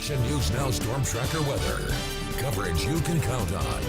Action News Now Storm Tracker weather. Coverage you can count on.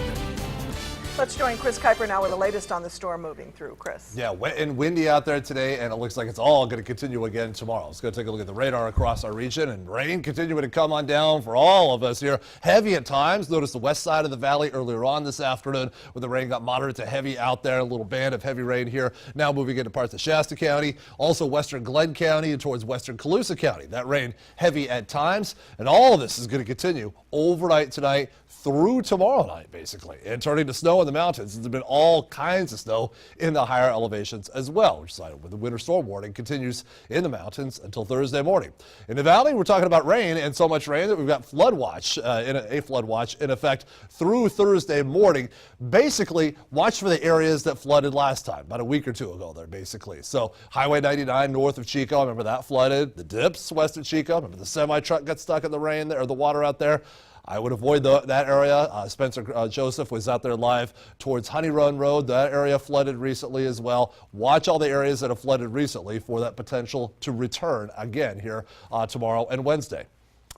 Let's join Chris Kuiper now with the latest on the storm moving through. Chris. Yeah, wet and windy out there today, and it looks like it's all going to continue again tomorrow. Let's go take a look at the radar across our region, and rain continuing to come on down for all of us here. Heavy at times. Notice the west side of the valley earlier on this afternoon where the rain got moderate to heavy out there. A little band of heavy rain here. Now moving into parts of Shasta County, also western Glenn County and towards western Colusa County. That rain heavy at times, and all of this is going to continue overnight tonight through tomorrow night, basically, and turning to snow in the mountains. There's been all kinds of snow in the higher elevations as well, which is where the winter storm warning continues in the mountains until Thursday morning. In the valley, we're talking about rain, and so much rain that we've got flood watch, a flood watch in effect through Thursday morning. Basically, watch for the areas that flooded last time, about a week or two ago there, basically. So Highway 99 north of Chico, remember that flooded. The dips west of Chico, remember the semi-truck got stuck in the rain there, or the water out there. I would avoid that area. Spencer Joseph was out there live towards Honey Run Road. That area flooded recently as well. Watch all the areas that have flooded recently for that potential to return again here tomorrow and Wednesday.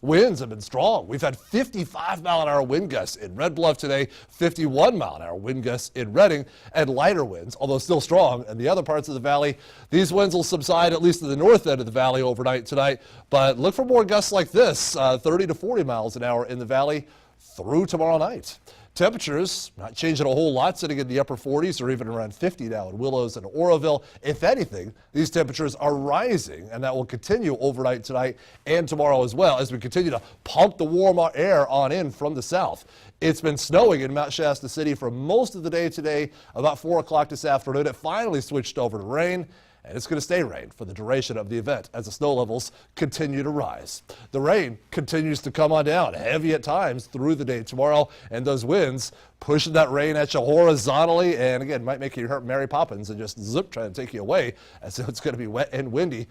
Winds have been strong. We've had 55-mile-an-hour wind gusts in Red Bluff today, 51-mile-an-hour wind gusts in Redding, and lighter winds, although still strong. In the other parts of the valley, these winds will subside, at least to the north end of the valley overnight tonight. But look for more gusts like this, 30 to 40 miles an hour in the valley through tomorrow night. Temperatures not changing a whole lot, sitting in the upper 40s or even around 50 now in Willows and Oroville. If anything, these temperatures are rising, and that will continue overnight tonight and tomorrow as well as we continue to pump the warm air on in from the south. It's been snowing in Mount Shasta City for most of the day today. About 4 o'clock this afternoon, it finally switched over to rain. And it's going to stay rain for the duration of the event as the snow levels continue to rise. The rain continues to come on down, heavy at times through the day tomorrow, and those winds pushing that rain at you horizontally, and again, might make you hurt Mary Poppins and just zip, try to take you away, as it's going to be wet and windy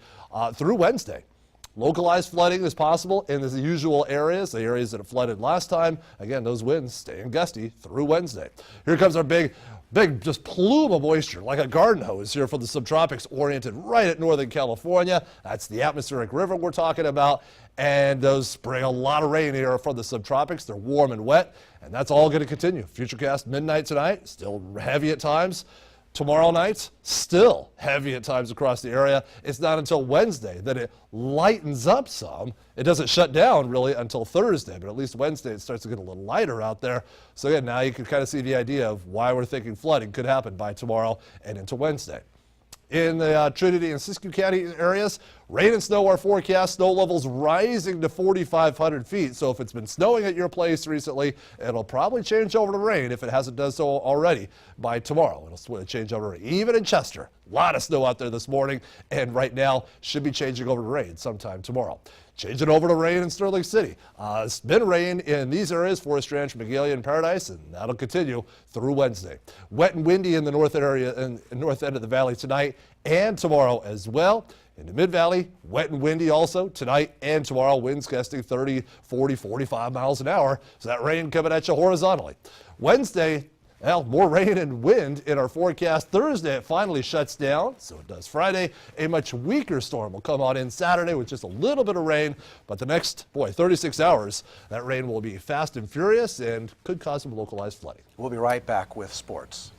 through Wednesday. Localized flooding is possible in the usual areas, the areas that have flooded last time. Again, those winds staying gusty through Wednesday. Here comes our big just plume of moisture, like a garden hose here from the subtropics oriented right at Northern California. That's the atmospheric river we're talking about. And those bring a lot of rain here from the subtropics. They're warm and wet, and that's all going to continue. Futurecast midnight tonight, still heavy at times. Tomorrow night, still heavy at times across the area. It's not until Wednesday that it lightens up some. It doesn't shut down really until Thursday, but at least Wednesday it starts to get a little lighter out there. So again, now you can kind of see the idea of why we're thinking flooding could happen by tomorrow and into Wednesday. In the Trinity and Siskiyou County areas, rain and snow are forecast. Snow levels rising to 4,500 feet. So if it's been snowing at your place recently, it'll probably change over to rain if it hasn't done so already by tomorrow. It'll change over to rain. Even in Chester, a lot of snow out there this morning, and right now should be changing over to rain sometime tomorrow. Changing over to rain in Sterling City. It's been rain in these areas, Forest Ranch, Magalia, and Paradise, and that'll continue through Wednesday. Wet and windy in the north area and north end of the valley tonight and tomorrow as well. In the Mid-Valley, wet and windy also tonight and tomorrow. Winds gusting 30, 40, 45 miles an hour. So that rain coming at you horizontally. Wednesday, well, more rain and wind in our forecast. Thursday, it finally shuts down. So it does Friday. A much weaker storm will come on in Saturday with just a little bit of rain. But the next, 36 hours, that rain will be fast and furious and could cause some localized flooding. We'll be right back with sports.